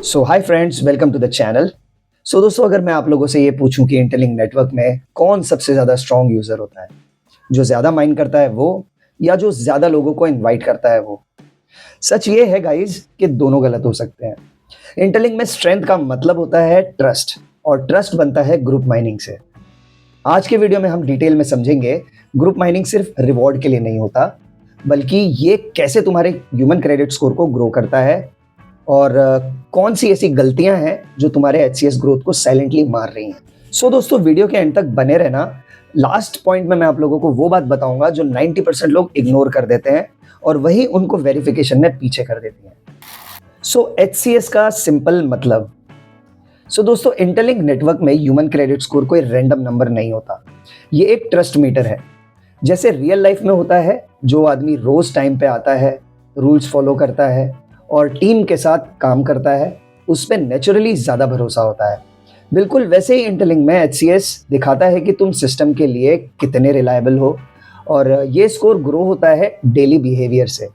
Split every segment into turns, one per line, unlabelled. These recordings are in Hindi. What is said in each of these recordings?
So hi friends, welcome to the channel. So दोस्तों, अगर मैं आप लोगों से ये पूछूं कि इंटरलिंक नेटवर्क में कौन सबसे ज़्यादा स्ट्रॉन्ग यूज़र होता है, जो ज़्यादा माइन करता है वो, या जो ज़्यादा लोगों को इनवाइट करता है वो? सच ये है गाइस कि दोनों गलत हो सकते हैं। इंटरलिंक में स्ट्रेंथ का मतलब होता है ट्रस्ट, और ट्रस्ट बनता है ग्रुप माइनिंग से। आज के वीडियो में हम डिटेल में समझेंगे ग्रुप माइनिंग सिर्फ रिवॉर्ड के लिए नहीं होता, बल्कि ये कैसे तुम्हारे ह्यूमन क्रेडिट स्कोर को ग्रो करता है, और कौन सी ऐसी गलतियां हैं जो तुम्हारे एचसीएस ग्रोथ को साइलेंटली मार रही हैं। सो दोस्तों, वीडियो के एंड तक बने रहना। लास्ट पॉइंट में मैं आप लोगों को वो बात बताऊंगा जो 90% लोग इग्नोर कर देते हैं, और वही उनको वेरिफिकेशन में पीछे कर देती है। सो एचसीएस का सिंपल मतलब। सो दोस्तों, इंटरलिंक नेटवर्क में ह्यूमन क्रेडिट स्कोर कोई रैंडम नंबर नहीं होता। ये एक ट्रस्ट मीटर है। जैसे रियल लाइफ में होता है, जो आदमी रोज टाइम पे आता है, रूल्स फॉलो करता है और टीम के साथ काम करता है, उस पर नेचुरली ज़्यादा भरोसा होता है। बिल्कुल वैसे ही इंटरलिंक में एचसीएस दिखाता है कि तुम सिस्टम के लिए कितने रिलायबल हो, और ये स्कोर ग्रो होता है डेली बिहेवियर से।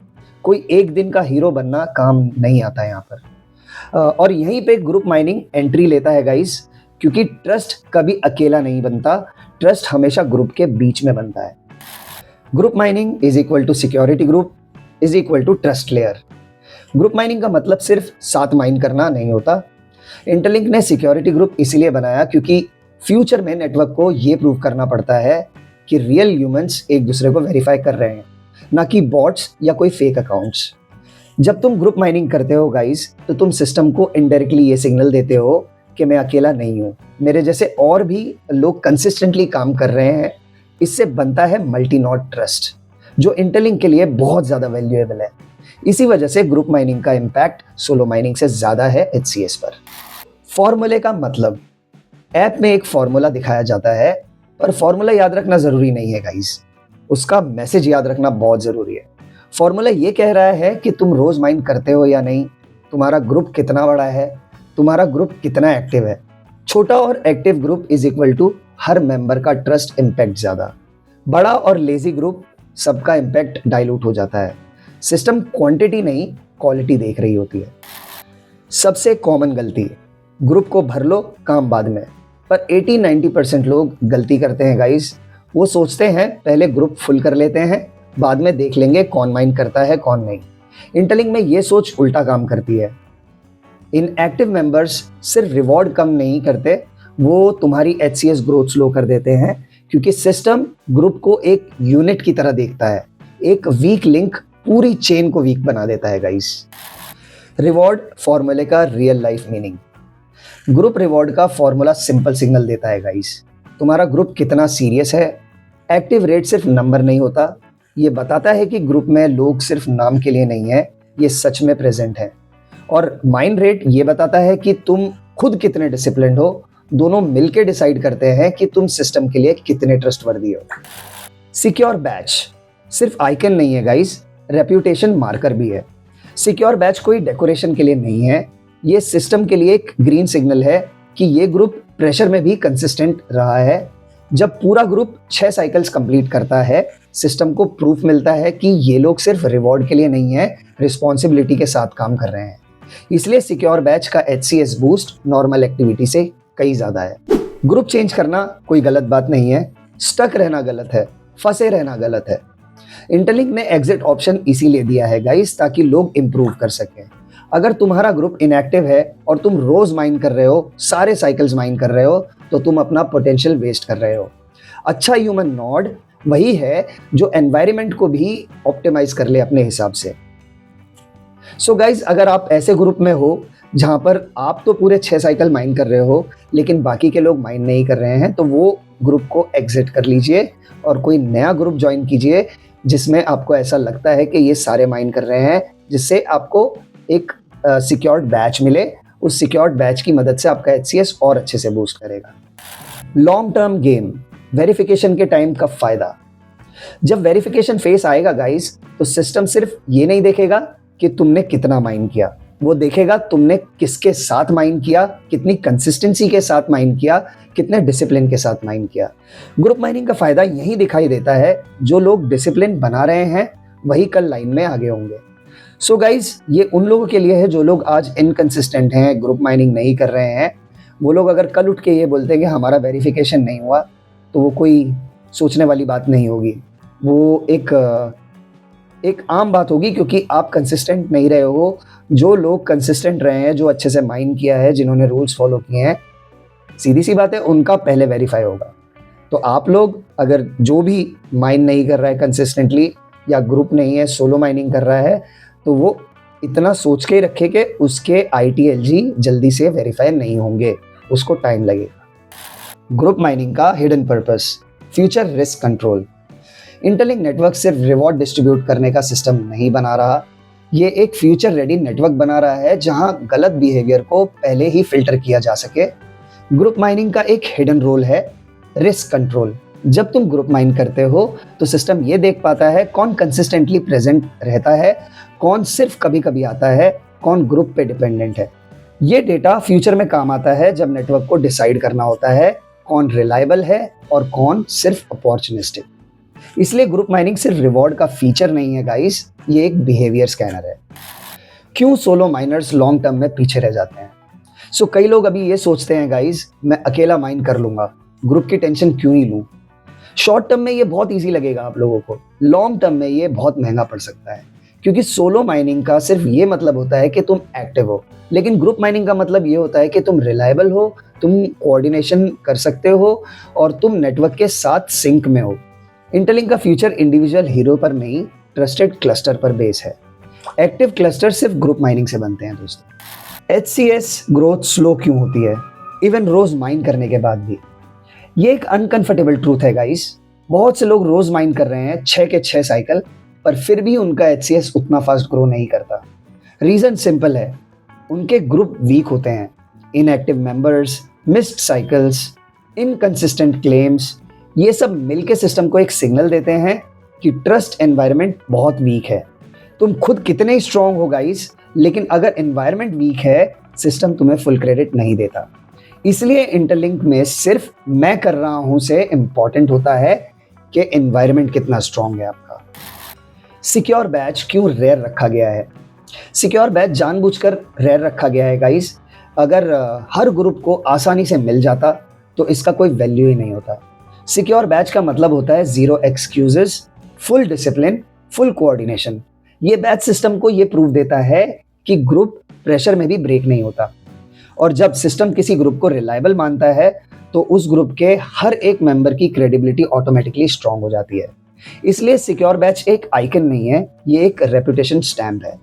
कोई एक दिन का हीरो बनना काम नहीं आता यहाँ पर। और यहीं पे ग्रुप माइनिंग एंट्री लेता है गाइस, क्योंकि ट्रस्ट कभी अकेला नहीं बनता, ट्रस्ट हमेशा ग्रुप के बीच में बनता है। Group mining is equal to security group is equal to trust layer. Group mining का मतलब सिर्फ साथ माइन करना नहीं होता। इंटरलिंक ने सिक्योरिटी ग्रुप इसीलिए बनाया क्योंकि फ्यूचर में नेटवर्क को ये प्रूव करना पड़ता है कि रियल ह्यूमंस एक दूसरे को वेरीफाई कर रहे हैं, ना कि बॉट्स या कोई फेक अकाउंट्स। जब तुम ग्रुप माइनिंग करते हो गाइस, तो तुम सिस्टम को इनडायरेक्टली ये सिग्नल देते हो कि मैं अकेला नहीं हूँ, मेरे जैसे और भी लोग कंसिस्टेंटली काम कर रहे हैं। इससे बनता है मल्टी नोड ट्रस्ट, जो इंटरलिंक के लिए बहुत ज़्यादा वैल्यूएबल है। इसी वजह से ग्रुप माइनिंग का इम्पैक्ट सोलो माइनिंग से ज़्यादा है एचसीएस पर। फॉर्मूले का मतलब, ऐप में एक फॉर्मूला दिखाया जाता है, पर फॉर्मूला याद रखना ज़रूरी नहीं है गाइस, उसका मैसेज याद रखना बहुत ज़रूरी है। फॉर्मूला ये कह रहा है कि तुम रोज़ माइन करते हो या नहीं, तुम्हारा ग्रुप कितना बड़ा है, तुम्हारा ग्रुप कितना एक्टिव है। छोटा और active group is equal to हर मेंबर का ट्रस्ट इम्पैक्ट ज़्यादा। बड़ा और लेजी ग्रुप, सबका इम्पैक्ट डाइल्यूट हो जाता है। सिस्टम क्वांटिटी नहीं, क्वालिटी देख रही होती है। सबसे कॉमन गलती, ग्रुप को भर लो, काम बाद में। पर 80-90% लोग गलती करते हैं गाइस। वो सोचते हैं पहले ग्रुप फुल कर लेते हैं, बाद में देख लेंगे कौन माइन करता है कौन नहीं। इंटरलिंक में ये सोच उल्टा काम करती है। इनएक्टिव मेंबर्स सिर्फ रिवॉर्ड कम नहीं करते, वो तुम्हारी एचसीएस ग्रोथ स्लो कर देते हैं, क्योंकि सिस्टम ग्रुप को एक यूनिट की तरह देखता है। एक वीक लिंक पूरी चेन को वीक बना देता है गाइस। रिवॉर्ड फॉर्मूले का real life meaning. Group reward का फॉर्मूला सिंपल सिग्नल देता है गाइस, तुम्हारा ग्रुप कितना सीरियस है। एक्टिव रेट सिर्फ नंबर नहीं होता, ये बताता है कि ग्रुप में लोग सिर्फ नाम के लिए नहीं है, ये सच में प्रेजेंट है। और माइंड रेट ये बताता है कि तुम खुद कितने डिसिप्लिन्ड हो। दोनों मिलकर डिसाइड करते हैं कि तुम सिस्टम के लिए कितने ट्रस्टवर्दी हो। सिक्योर बैच सिर्फ आइकन नहीं है गाइस, रेप्यूटेशन मार्कर भी है। सिक्योर बैच कोई डेकोरेशन के लिए नहीं है, ये सिस्टम के लिए एक ग्रीन सिग्नल है कि ये ग्रुप प्रेशर में भी कंसिस्टेंट रहा है। जब पूरा ग्रुप 6 साइकिल्स कंप्लीट करता है, सिस्टम को प्रूफ मिलता है कि ये लोग सिर्फ रिवॉर्ड के लिए नहीं है, रिस्पॉन्सिबिलिटी के साथ काम कर रहे हैं। इसलिए सिक्योर बैच का एचसीएस बूस्ट नॉर्मल एक्टिविटी से कई ज़्यादा है। ग्रुप चेंज करना कोई गलत बात नहीं है, स्टक रहना गलत है, फंसे रहना गलत है। इंटरलिंक ने एग्जिट ऑप्शन इसीलिए दिया है गाइस, ताकि लोग इंप्रूव कर सकें। अगर तुम्हारा ग्रुप इनएक्टिव है और तुम रोज माइन कर रहे हो, सारे साइकिल्स माइन कर रहे हो, तो तुम अपना पोटेंशियल वेस्ट कर रहे हो। अच्छा ह्यूमन नोड वही है जो एनवायरनमेंट को भी ऑप्टिमाइज कर ले अपने हिसाब से। सो गाइज, अगर आप ऐसे ग्रुप में हो जहां पर आप तो पूरे 6 साइकिल माइन कर रहे हो, लेकिन बाकी के लोग माइन नहीं कर रहे हैं, तो वो ग्रुप को एग्जिट कर लीजिए और कोई नया ग्रुप ज्वाइन कीजिए जिसमें आपको ऐसा लगता है कि ये सारे माइन कर रहे हैं, जिससे आपको एक सिक्योर्ड बैच मिले। उस सिक्योर्ड बैच की मदद से आपका एचसीएस और अच्छे से बूस्ट करेगा। लॉन्ग टर्म गेम, वेरिफिकेशन के टाइम का फायदा। जब वेरिफिकेशन फेस आएगा गाइस, तो सिस्टम सिर्फ ये नहीं देखेगा कि तुमने कितना माइन किया, वो देखेगा तुमने किसके साथ माइन किया, कितनी कंसिस्टेंसी के साथ माइन किया, कितने डिसिप्लिन के साथ माइन किया। ग्रुप माइनिंग का फायदा यही दिखाई देता है, जो लोग डिसिप्लिन बना रहे हैं वही कल लाइन में आगे होंगे। सो गाइज, ये उन लोगों के लिए है जो लोग आज इनकंसिस्टेंट हैं, ग्रुप माइनिंग नहीं कर रहे हैं। वो लोग अगर कल उठ के ये बोलते हैं कि हमारा वेरिफिकेशन नहीं हुआ, तो वो कोई सोचने वाली बात नहीं होगी। वो एक आम बात होगी, क्योंकि आप कंसिस्टेंट नहीं रहे हो। जो लोग कंसिस्टेंट रहे हैं, जो अच्छे से माइन किया है, जिन्होंने रूल्स फॉलो किए हैं, सीधी सी बात है, उनका पहले वेरीफाई होगा। तो आप लोग अगर जो भी माइन नहीं कर रहा है कंसिस्टेंटली, या ग्रुप नहीं है, सोलो माइनिंग कर रहा है, तो वो इतना सोच के ही रखे कि उसके ITLG जल्दी से वेरीफाई नहीं होंगे, उसको टाइम लगेगा। ग्रुप माइनिंग का hidden purpose, future risk control. Interlink network सिर्फ रिवॉर्ड डिस्ट्रीब्यूट करने का सिस्टम नहीं बना रहा, ये एक फ्यूचर रेडी नेटवर्क बना रहा है जहां गलत बिहेवियर को पहले ही फिल्टर किया जा सके। ग्रुप माइनिंग का एक हिडन रोल है रिस्क कंट्रोल। जब तुम ग्रुप माइन करते हो तो सिस्टम ये देख पाता है कौन कंसिस्टेंटली प्रेजेंट रहता है, कौन सिर्फ कभी कभी आता है, कौन ग्रुप पे डिपेंडेंट है। ये डेटा फ्यूचर में काम आता है जब नेटवर्क को डिसाइड करना होता है कौन रिलायबल है और कौन सिर्फ अपॉर्चुनिस्टिक। इसलिए ग्रुप माइनिंग सिर्फ रिवॉर्ड का फीचर नहीं है गाइस, ये एक बिहेवियर स्कैनर है। क्यों सोलो माइनर्स लॉन्ग टर्म में पीछे रह जाते हैं? कई लोग अभी ये सोचते हैं गाइस, मैं अकेला माइन कर लूंगा, ग्रुप की टेंशन क्यों ही लूं। शॉर्ट टर्म में ये बहुत इजी लगेगा आप लोगों को, लॉन्ग टर्म में ये बहुत महंगा पड़ सकता है। क्योंकि सोलो माइनिंग का सिर्फ ये मतलब होता है कि तुम एक्टिव हो, लेकिन ग्रुप माइनिंग का मतलब ये होता है कि तुम रिलायबल हो, तुम कोऑर्डिनेशन कर सकते हो और तुम नेटवर्क के साथ सिंक में हो। इंटरलिंक का फ्यूचर इंडिविजुअल हीरो पर नहीं, ट्रस्टेड क्लस्टर पर बेस है। एक्टिव क्लस्टर सिर्फ ग्रुप माइनिंग से बनते हैं दोस्तों। HCS ग्रोथ स्लो क्यों होती है, इवन रोज माइन करने के बाद भी? ये एक अनकंफर्टेबल ट्रूथ है गाइस। बहुत से लोग रोज माइन कर रहे हैं 6 के 6 साइकिल, पर फिर भी उनका HCS उतना फास्ट ग्रो नहीं करता। रीजन सिंपल है, उनके ग्रुप वीक होते हैं। Inactive members, missed cycles, inconsistent claims, ये सब मिलके सिस्टम को एक सिग्नल देते हैं कि ट्रस्ट एनवायरनमेंट बहुत वीक है। तुम खुद कितने ही स्ट्रांग हो गाइस, लेकिन अगर एनवायरनमेंट वीक है, सिस्टम तुम्हें फुल क्रेडिट नहीं देता। इसलिए इंटरलिंक में सिर्फ मैं कर रहा हूं से इंपॉर्टेंट होता है कि एनवायरनमेंट कितना स्ट्रांग है आपका। सिक्योर बैच क्यों रेयर रखा गया है? सिक्योर बैच जानबूझकर रेयर रखा गया है गाइस। अगर हर ग्रुप को आसानी से मिल जाता तो इसका कोई वैल्यू ही नहीं होता। सिक्योर बैच का मतलब होता है 0 excuses, full discipline, full coordination. ये बैच सिस्टम को ये प्रूव देता है कि ग्रुप प्रेशर में भी ब्रेक नहीं होता। और जब सिस्टम किसी ग्रुप को रिलायबल मानता है तो उस ग्रुप के हर एक मेंबर की क्रेडिबिलिटी ऑटोमेटिकली स्ट्रांग हो जाती है। इसलिए सिक्योर बैच एक आइकन नहीं है, ये एक रेपुटेशन स्टैम्प है।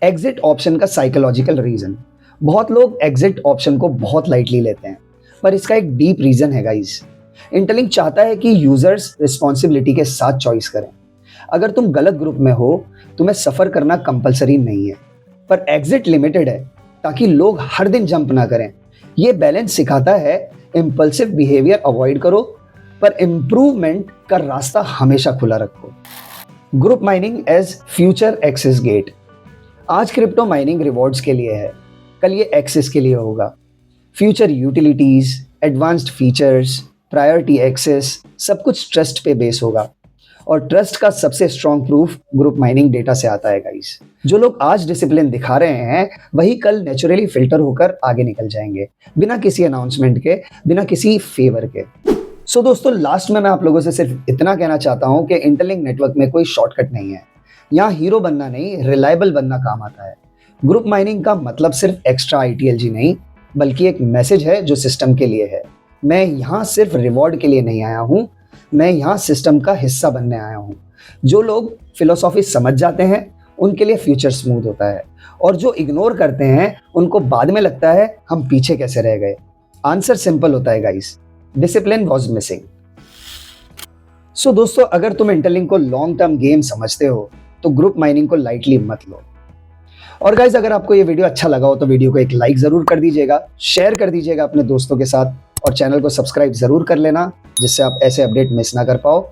एग्जिट ऑप्शन का साइकोलॉजिकल रीजन। बहुत लोग एग्जिट ऑप्शन को बहुत लाइटली लेते हैं, पर इसका एक डीप रीजन है गाइस। इंटरलिंक चाहता है कि यूजर्स रिस्पॉन्सिबिलिटी के साथ चॉइस करें। अगर तुम गलत ग्रुप में हो, तुम्हें सफर करना कंपलसरी नहीं है, पर एग्जिट लिमिटेड है ताकि लोग हर दिन जंप ना करें। ये बैलेंस सिखाता है इम्पल्सिव बिहेवियर अवॉइड करो, पर इंप्रूवमेंट का रास्ता हमेशा खुला रखो। Group mining as future access gate. आज क्रिप्टो माइनिंग रिवॉर्ड्स के लिए है, कल ये एक्सेस के लिए होगा। Future utilities, advanced features, priority access, सब कुछ ट्रस्ट पे बेस होगा। और ट्रस्ट का सबसे strong proof group mining data से आता है गाइस। जो लोग आज डिसिप्लिन दिखा रहे हैं, वही कल नेचुरली फिल्टर होकर आगे निकल जाएंगे, बिना किसी अनाउंसमेंट के, बिना किसी फेवर के। दोस्तों, लास्ट में मैं आप लोगों से सिर्फ इतना कहना चाहता हूं कि इंटरलिंक नेटवर्क में कोई शॉर्टकट नहीं है। यहाँ हीरो बनना नहीं, रिलायबल बनना काम आता है। ग्रुप माइनिंग का मतलब सिर्फ एक्स्ट्रा ITLG नहीं, बल्कि एक मैसेज है जो सिस्टम के लिए है। मैं यहाँ सिर्फ रिवॉर्ड के लिए नहीं आया हूँ, मैं यहाँ सिस्टम का हिस्सा बनने आया हूँ। जो लोग फिलोसॉफी समझ जाते हैं उनके लिए फ्यूचर स्मूथ होता है, और जो इग्नोर करते हैं उनको बाद में लगता है हम पीछे कैसे रह गए। आंसर सिंपल होता है गाइस, डिसिप्लिन वॉज मिसिंग। दोस्तों, अगर तुम इंटरलिंक को लॉन्ग टर्म गेम समझते हो तो ग्रुप माइनिंग को लाइटली मत लो। और गाइस, अगर आपको ये वीडियो अच्छा लगा हो तो वीडियो को एक लाइक जरूर कर दीजिएगा, शेयर कर दीजिएगा अपने दोस्तों के साथ, और चैनल को सब्सक्राइब जरूर कर लेना जिससे आप ऐसे अपडेट मिस ना कर पाओ।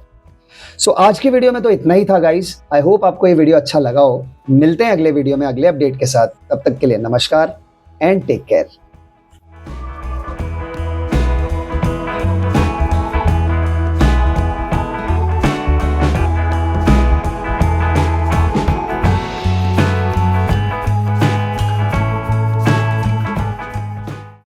आज की वीडियो में तो इतना ही था गाइस। आई होप आपको ये वीडियो अच्छा लगा हो। मिलते हैं अगले वीडियो में अगले अपडेट के साथ। तब तक के लिए नमस्कार एंड टेक केयर।